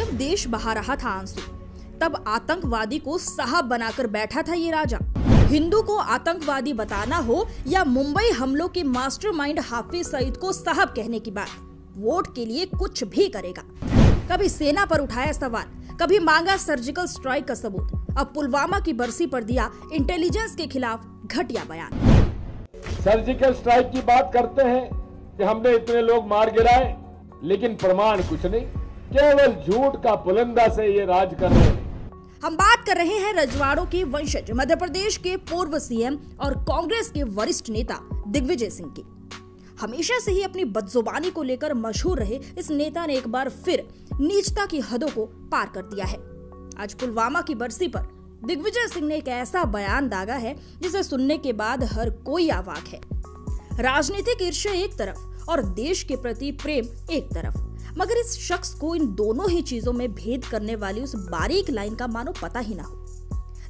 जब देश बहा रहा था आंसू, तब आतंकवादी को साहब बनाकर बैठा था ये राजा। हिंदू को आतंकवादी बताना हो या मुंबई हमलों के मास्टरमाइंड हाफिज सईद को साहब कहने की बात, वोट के लिए कुछ भी करेगा। कभी सेना पर उठाया सवाल, कभी मांगा सर्जिकल स्ट्राइक का सबूत, अब पुलवामा की बरसी पर दिया इंटेलिजेंस के खिलाफ घटिया बयान। सर्जिकल स्ट्राइक की बात करते हैं कि हमने इतने लोग मार गिराए, लेकिन प्रमाण कुछ नहीं, केवल झूठ का पुलंदा से ये राज कर रहे हैं। हम बात कर रहे हैं रजवाड़ों के वंशज मध्य प्रदेश के पूर्व सीएम और कांग्रेस के वरिष्ठ नेता दिग्विजय सिंह की। हमेशा से ही अपनी बदजुबानी को लेकर मशहूर रहे इस नेता ने एक बार फिर नीचता की हदों को पार कर दिया है। आज पुलवामा की बरसी पर दिग्विजय सिंह ने एक ऐसा बयान दागा है जिसे सुनने के बाद हर कोई अवाक है। राजनीतिक ईर्ष्या एक तरफ और देश के प्रति प्रेम एक तरफ, मगर इस शख्स को इन दोनों ही चीजों में भेद करने वाली उस बारीक लाइन का मानो पता ही ना हो।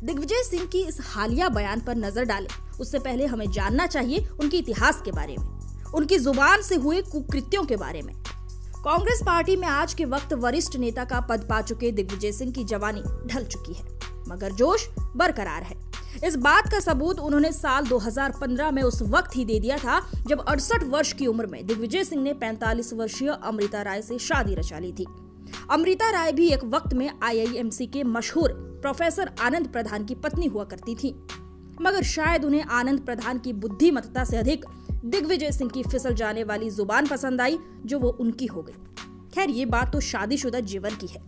दिग्विजय सिंह की इस हालिया बयान पर नजर डालें उससे पहले हमें जानना चाहिए उनके इतिहास के बारे में, उनकी जुबान से हुए कुकृत्यों के बारे में। कांग्रेस पार्टी में आज के वक्त वरिष्ठ नेता का पद पा चुके दिग्विजय सिंह की जवानी ढल चुकी है, मगर जोश बरकरार है। इस बात का सबूत उन्होंने साल 2015 में उस वक्त ही दे दिया था जब 68 वर्ष की उम्र में दिग्विजय सिंह ने 45 वर्षीय अमृता राय से शादी रचा ली थी। अमृता राय भी एक वक्त में IIMC के मशहूर प्रोफेसर आनंद प्रधान की पत्नी हुआ करती थी, मगर शायद उन्हें आनंद प्रधान की बुद्धिमत्ता से अधिक दिग्विजय सिंह की फिसल जाने वाली जुबान पसंद आई, जो वो उनकी हो गई। खैर, ये बात तो शादीशुदा जीवन की है,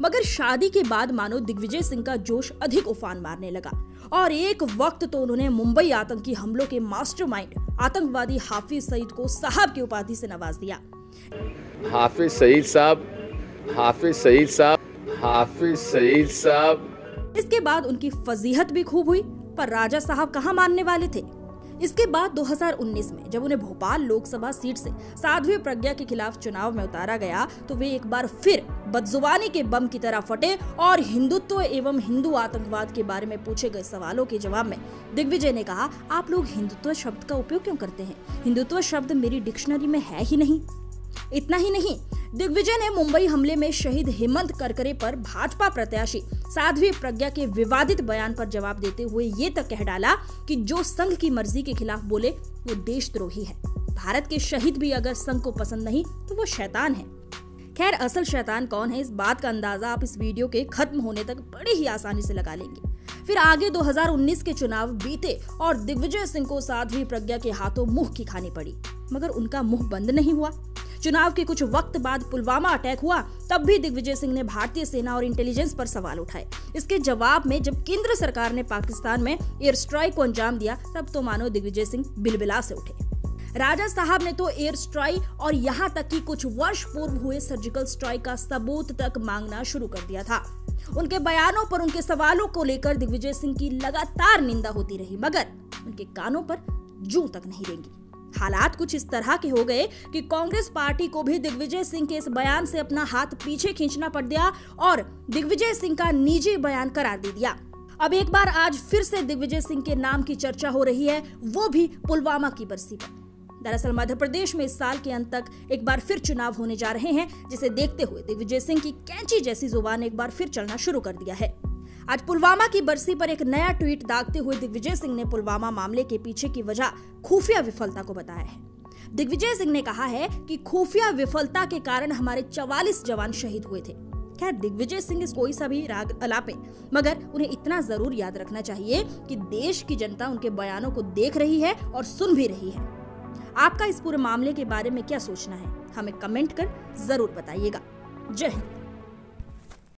मगर शादी के बाद मानो दिग्विजय सिंह का जोश अधिक उफान मारने लगा और एक वक्त तो उन्होंने मुंबई आतंकी हमलों के मास्टरमाइंड आतंकवादी हाफिज सईद को साहब की उपाधि से नवाज दिया। हाफिज सईद साहब, हाफिज सईद साहब, हाफिज सईद साहब। इसके बाद उनकी फजीहत भी खूब हुई, पर राजा साहब कहाँ मानने वाले थे। इसके बाद 2019 में जब उन्हें भोपाल लोकसभा सीट से साध्वी प्रज्ञा के खिलाफ चुनाव में उतारा गया तो वे एक बार फिर बदजुबानी के बम की तरह फटे और हिंदुत्व एवं हिंदू आतंकवाद के बारे में पूछे गए सवालों के जवाब में दिग्विजय ने कहा, आप लोग हिंदुत्व शब्द का उपयोग क्यों करते हैं? हिंदुत्व शब्द मेरी डिक्शनरी में है ही नहीं। इतना ही नहीं, दिग्विजय ने मुंबई हमले में शहीद हेमंत करकरे पर भाजपा प्रत्याशी साध्वी प्रज्ञा के विवादित बयान पर जवाब देते हुए ये तक कह डाला कि जो संघ की मर्जी के खिलाफ बोले वो देशद्रोही है। भारत के शहीद भी अगर संघ को पसंद नहीं तो वो शैतान है। खैर, असल शैतान कौन है इस बात का अंदाजा आप इस वीडियो के खत्म होने तक बड़ी ही आसानी से लगा लेंगे। फिर आगे 2019 के चुनाव बीते और दिग्विजय सिंह को साध्वी प्रज्ञा के हाथों मुंह की खानी पड़ी, मगर उनका मुंह बंद नहीं हुआ। चुनाव के कुछ वक्त बाद पुलवामा अटैक हुआ, तब भी दिग्विजय सिंह ने भारतीय सेना और इंटेलिजेंस पर सवाल उठाए। इसके जवाब में जब केंद्र सरकार ने पाकिस्तान में एयर स्ट्राइक को अंजाम दिया, तब तो मानो दिग्विजय सिंह बिलबिला से उठे। राजा साहब ने तो एयर स्ट्राइक और यहाँ तक कि कुछ वर्ष पूर्व हुए सर्जिकल स्ट्राइक का सबूत तक मांगना शुरू कर दिया था। उनके बयानों पर, उनके सवालों को लेकर दिग्विजय सिंह की लगातार निंदा होती रही, मगर उनके कानों पर जूं तक नहीं रेंगी। हालात कुछ इस तरह के हो गए कि कांग्रेस पार्टी को भी दिग्विजय सिंह के इस बयान से अपना हाथ पीछे खींचना पड़ गया और दिग्विजय सिंह का निजी बयान करार दे दिया। अब एक बार आज फिर से दिग्विजय सिंह के नाम की चर्चा हो रही है, वो भी पुलवामा की बरसी पर। दरअसल मध्य प्रदेश में इस साल के अंत तक एक बार फिर चुनाव होने जा रहे हैं, जिसे देखते हुए दिग्विजय सिंह की कैंची जैसी जुबान एक बार फिर चलना शुरू कर दिया है। आज पुलवामा की बरसी पर एक नया ट्वीट दागते हुए दिग्विजय सिंह ने पुलवामा मामले के पीछे की वजह खुफिया विफलता को बताया है। दिग्विजय सिंह ने कहा है कि खुफिया विफलता के कारण हमारे 44 जवान शहीद हुए थे। खैर, दिग्विजय सिंह इस कोई सा भी राग अलापे, मगर उन्हें इतना जरूर याद रखना चाहिए कि देश की जनता उनके बयानों को देख रही है और सुन भी रही है। आपका इस पूरे मामले के बारे में क्या सोचना है, हमें कमेंट कर जरूर बताइएगा। जय हिंद।